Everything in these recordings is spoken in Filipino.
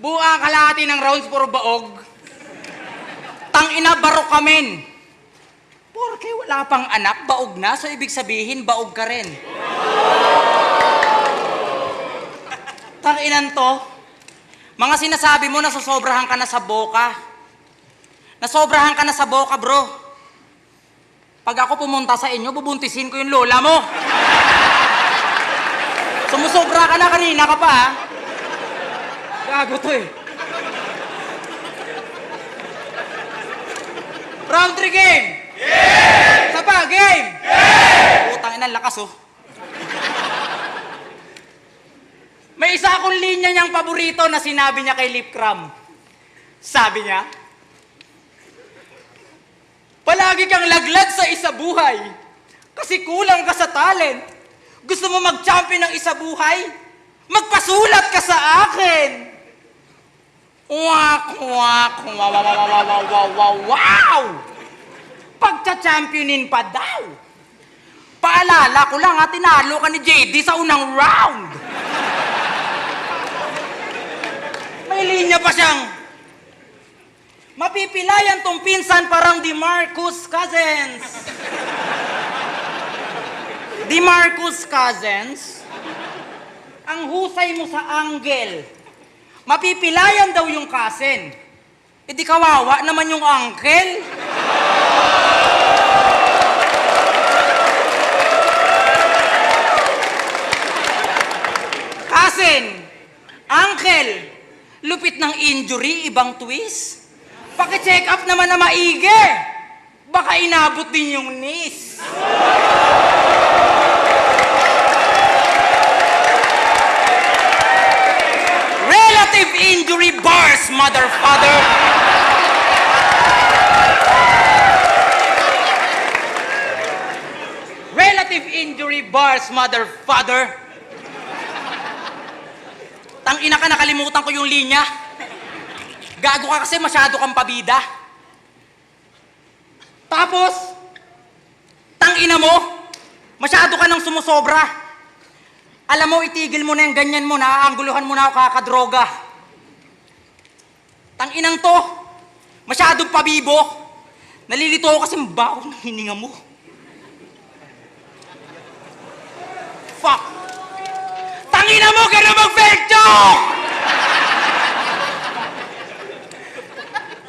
Buo ang kalahati ng rounds puro baog. Tangina, barok kamen. Porke wala pang anak, baog na. So ibig sabihin, baog ka rin. Tanginan to. Mga sinasabi mo, nasosobrahan ka na sa boka. Nasobrahan ka na sa boka, bro. Pag ako pumunta sa inyo, bubuntisin ko yung lola mo. Sumusobra ka na, kanina ka pa, ha? Gago to, eh. Round 3 game! Yeah! Isa pa, game! Yeah! Putang ina, lakas, oh. May isa akong linya niyang paborito na sinabi niya kay Lip Cram. Sabi niya, palagi kang laglag sa isa buhay kasi kulang ka sa talent. Gusto mo mag-champion ng isa buhay? Magpasulat ka sa akin! Wak, wak, wow, wow, wow, wow, wow, wow, wow! Pagcha-championin pa daw. Paalala ko lang, ha, tinalo ka ni JD sa unang round. May linya pa siyang, mapipilayan tong pinsan parang DeMarcus Cousins. DeMarcus Cousins, ang husay mo sa angle. Mapipilayan daw yung cousin. E di kawawa naman yung uncle. Cousin, uncle, lupit ng injury, ibang twist. Paki-check up naman na maigi. Baka inabot din yung knees. Relative injury bars, mother father. Relative injury bars, mother father. Tangina ka, nakalimutan ko yung linya. Gago ka kasi masyado kang pabida. Tapos, tangina mo, masyado ka nang sumusobra. Alam mo, itigil mo na yung ganyan mo, naaangguluhan mo na ako kakadroga. Tanginang to, masyadong pabibo. Nalilito ako kasi mabaho ng hininga mo. Fuck! Tangina mo, ka na mag-fake joke!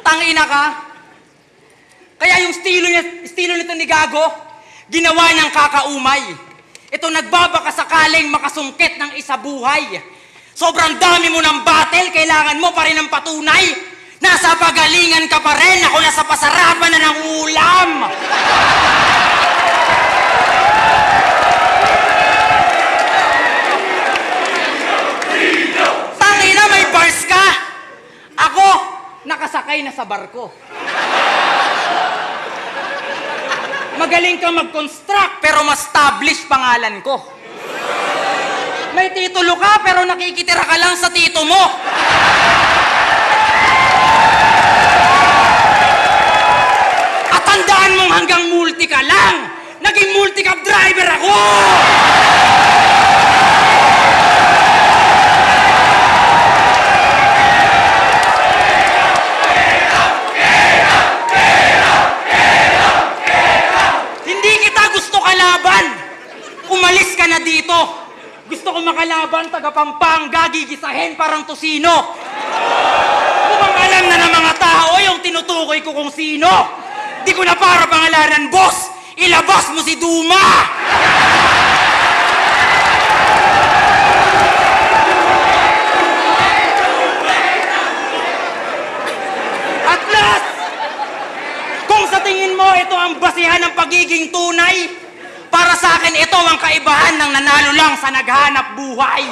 Tangina ka? Kaya yung estilo nito ni Gago, ginawa niyang kakaumay. Ito nagbabaka sakaling makasungkit ng isa buhay. Sobrang dami mo ng battle, kailangan mo pa rin ng patunay. Nasa pagalingan ka pa rin, ako nasa pasarapan na ng ulam. Tangina, may bars ka. Ako, nakasakay na sa barko. Magaling kang mag-construct, pero ma-establish pangalan ko. May titulo ka, pero nakikitira ka lang sa tito mo. At tandaan mong hanggang multi ka lang. Naging multi-cab driver ako! Umalis ka na dito. Gusto ko makalaban, taga Pampanga, gigisahin parang tosino. Mukhang alam na ng mga tao yung tinutukoy ko kung sino. Di ko na para pangalanan, boss. Ilabas mo si Duma. At last, kung sa tingin mo ito ang basihan ng pagiging tunay, para sa akin, ito ang kaibahan ng nanalo lang sa naghanap buhay.